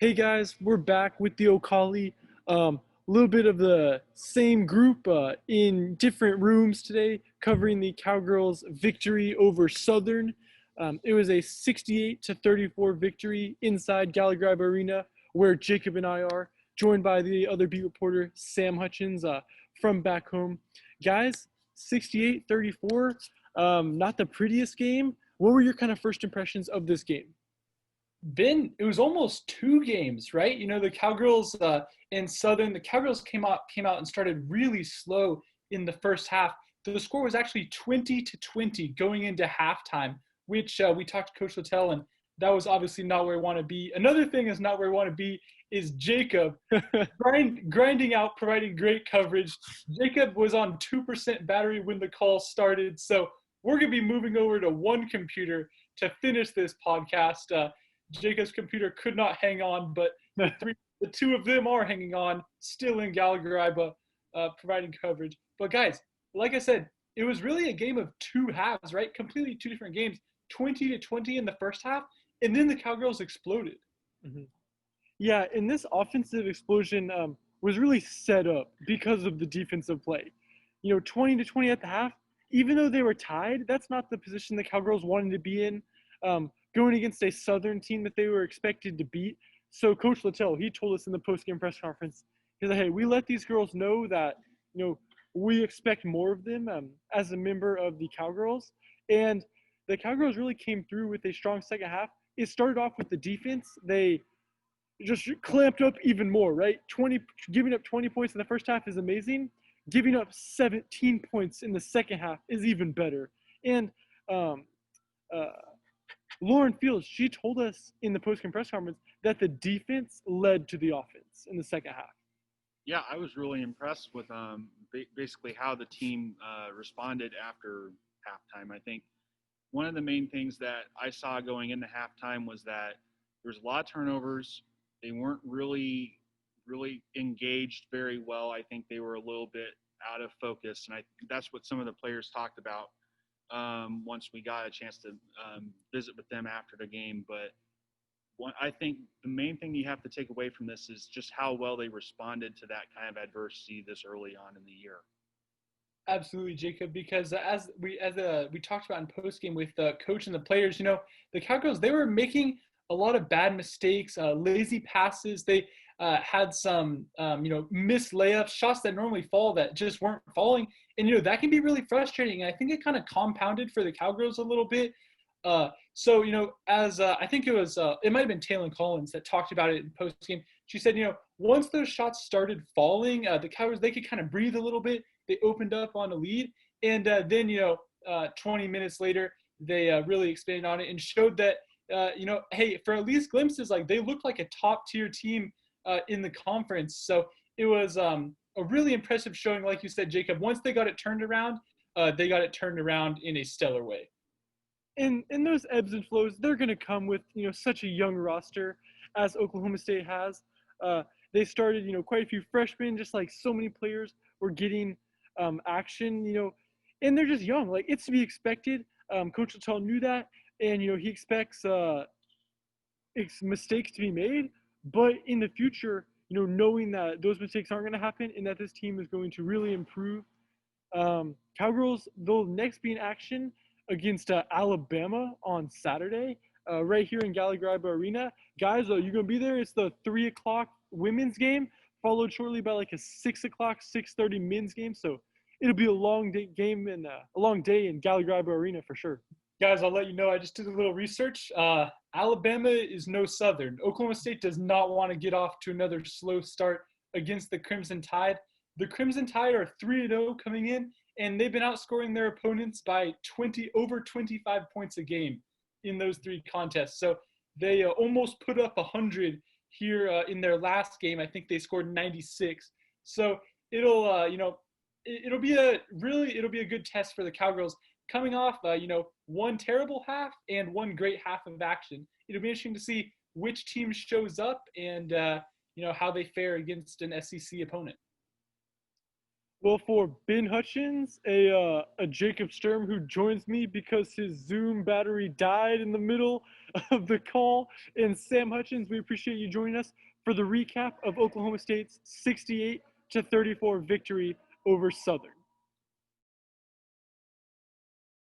Hey guys, we're back with the Okali. A little bit of the same group in different rooms today, covering the Cowgirls' victory over Southern. It was a 68-34 victory inside Gallagher Arena, where Jacob and I are, joined by the other beat reporter, Sam Hutchens, from back home. Guys, 68-34, not the prettiest game. What were your kind of first impressions of this game? It was almost two games, right? The Cowgirls and Southern. The Cowgirls came out and started really slow in the first half. The score was actually 20-20 going into halftime, which we talked to Coach Littell, and that was obviously not where we want to be. Another thing is not where we want to be is Jacob grinding out, providing great coverage. Jacob was on 2% battery when the call started, so we're going to be moving over to one computer to finish this podcast. Jacob's computer could not hang on, but the two of them are hanging on, still in Gallagher, providing coverage. But guys, like I said, it was really a game of two halves, right? Completely two different games, 20-20 in the first half, and then the Cowgirls exploded. Mm-hmm. Yeah, and this offensive explosion was really set up because of the defensive play. 20-20 at the half, even though they were tied, that's not the position the Cowgirls wanted to be in. Going against a Southern team that they were expected to beat. So Coach Littell, he told us in the post-game press conference, he said, hey, we let these girls know that, we expect more of them as a member of the Cowgirls. And the Cowgirls really came through with a strong second half. It started off with the defense. They just clamped up even more, right? Giving up 20 points in the first half is amazing. Giving up 17 points in the second half is even better. And Lauren Fields, she told us in the post-game press conference that the defense led to the offense in the second half. Yeah, I was really impressed with basically how the team responded after halftime. I think one of the main things that I saw going into halftime was that there was a lot of turnovers. They weren't really engaged very well. I think they were a little bit out of focus, and that's what some of the players talked about once we got a chance to visit with them after the game. But I think the main thing you have to take away from this is just how well they responded to that kind of adversity this early on in the year. Absolutely, Jacob, because as we talked about in postgame with the coach and the players, the Cowgirls, they were making a lot of bad mistakes, lazy passes. They had some, missed layups, shots that normally fall that just weren't falling. And, that can be really frustrating. And I think it kind of compounded for the Cowgirls a little bit. As I think it might have been Taylor Collins that talked about it in postgame. She said, once those shots started falling, the Cowgirls, they could kind of breathe a little bit. They opened up on a lead. And then, 20 minutes later, they really expanded on it and showed that, hey, for at least glimpses, like they looked like a top tier team in the conference. So it was a really impressive showing, like you said, Jacob. Once they got it turned around, they got it turned around in a stellar way. And those ebbs and flows, they're going to come with, such a young roster as Oklahoma State has. They started, quite a few freshmen, just like so many players were getting action, and they're just young. Like, it's to be expected. Coach Littell knew that, and, he expects mistakes to be made. But in the future, knowing that those mistakes aren't going to happen and that this team is going to really improve, Cowgirls, they'll next be in action against Alabama on Saturday, right here in Gallagher Arena. Guys, you going to be there? It's the 3 o'clock women's game, followed shortly by like a 6 o'clock, 6:30 men's game. So it'll be a long game and a long day in Gallagher Arena for sure. Guys, I'll let you know, I just did a little research. Alabama is no Southern. Oklahoma State does not want to get off to another slow start against the Crimson Tide. The Crimson Tide are 3-0 coming in, and they've been outscoring their opponents by over 25 points a game in those three contests. So they almost put up 100 here in their last game. I think they scored 96. So it'll be a good test for the Cowgirls coming off one terrible half and one great half of action. It'll be interesting to see which team shows up and how they fare against an SEC opponent. Well, for Ben Hutchens, a Jacob Sturm who joins me because his Zoom battery died in the middle of the call, and Sam Hutchens, we appreciate you joining us for the recap of Oklahoma State's 68-34 victory over Southern.